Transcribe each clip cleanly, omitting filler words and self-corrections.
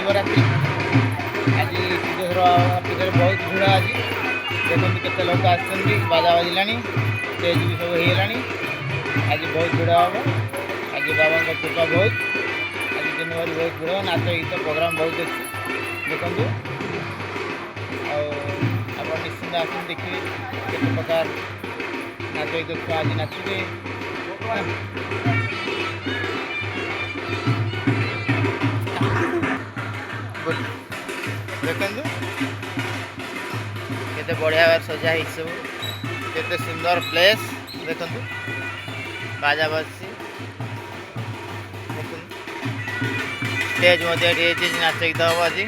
महाशिवरात्रि आज सिद्धेश्वर पूजा बहुत भिड़ आज देखते केते लोक आसछन्ति बाजा बाजिलानी स्टेज भी सब होगलानी आज बहुत भिड़ हम आज बाबा कृपा बहुत आज दिन भर बहुत भिड़ नाच गीत प्रोग्राम बहुत अच्छी देखते आप निश्चिंत आसन देखिए केते प्रकार नाच गीत छुआ आज नाचे देखते केते बढ़िया सजा है सब केते सुंदर प्लेस देखते बाजा बजसी स्टेज नाच गीत हम आज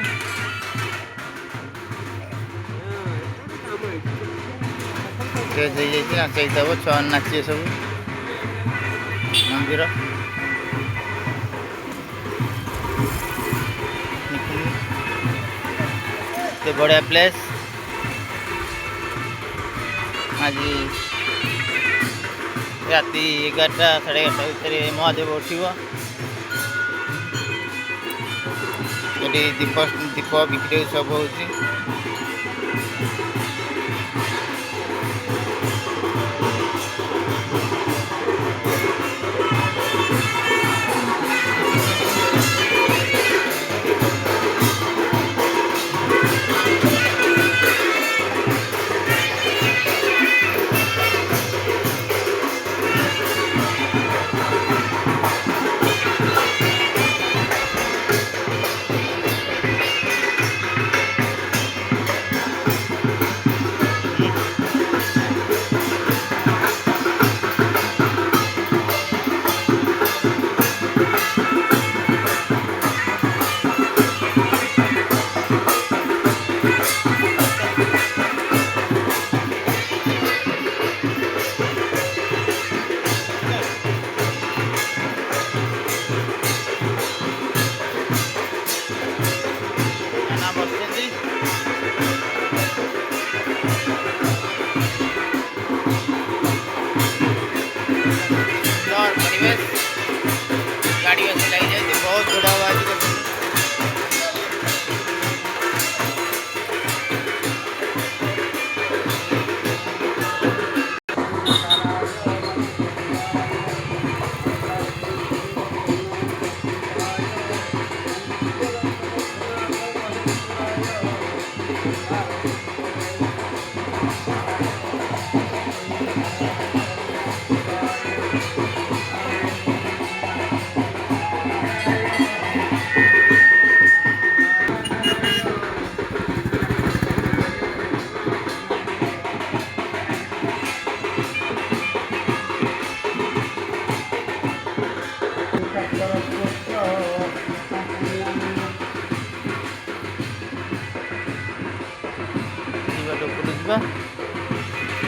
स्टेज नाच गीत हम छुआ नाचे सब मंदिर बढ़िया प्लेस आज राति 11टा 11:30 भितर महादेव उठव ये दीप दीप बिक्री सब हो गाड़ी बस लग जाए बहुत बड़ा आवाज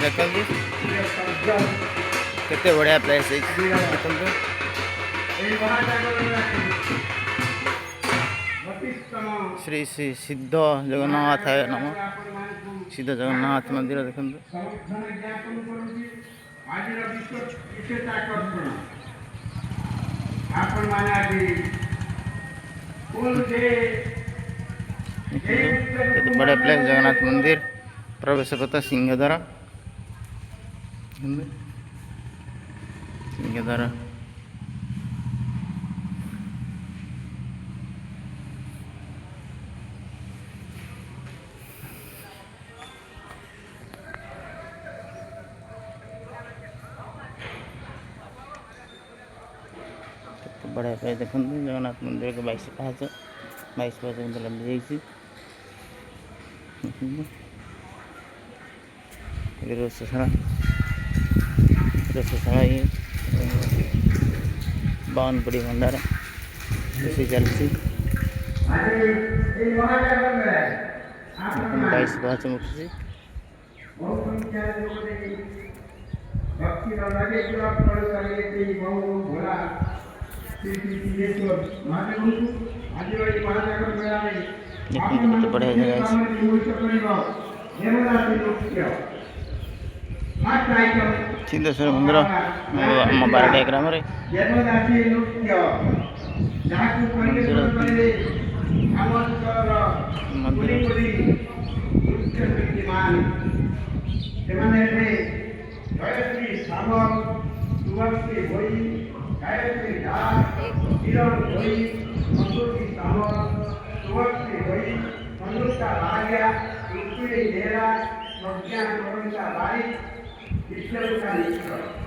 देखते केते बढ़िया प्लेस है श्री श्री सिद्ध जगन्नाथ नम सिद्ध जगन्नाथ मंदिर देखते बड़े प्लेस जगन्नाथ मंदिर प्रवेश पथ सिंहद्वार सिंहद्वार बड़ा पे देखते जगन्नाथ मंदिर के 22 पाँच लंबी जाइए रोषशाला ये बावन बड़ी भंडार रोषे चलती 22 पाँच उठी देखते बढ़िया जगह सिद्धेश्वर मंदिर आम बारटा ग्राम ଗ୍ରାମାଞ୍ଚଳର କୁଲି କୁଲି ନୃତ୍ୟଶିଳ୍ପୀମାନେ ସେମାନେ ଏବେ ଜୟଶ୍ରୀ ସାମଲ, ଶୁଭଶ୍ରୀ ଭୋଇ, ଗାୟତ୍ରୀ ଦାସ, କିରଣ ଭୋଇ, ସଂସ୍କୃତି ସାମଲ, ଶୁଭଶ୍ରୀ ଭୋଇ, ସଂଯୁକ୍ତା ବାହାରିଆ, ରୁକ୍ମିଣୀ ବେହେରା, ପ୍ରଜ୍ଞା ପ୍ରବନ୍ତା ବାରିକ, ବିଷ୍ଣୁତା ମିଶ୍ର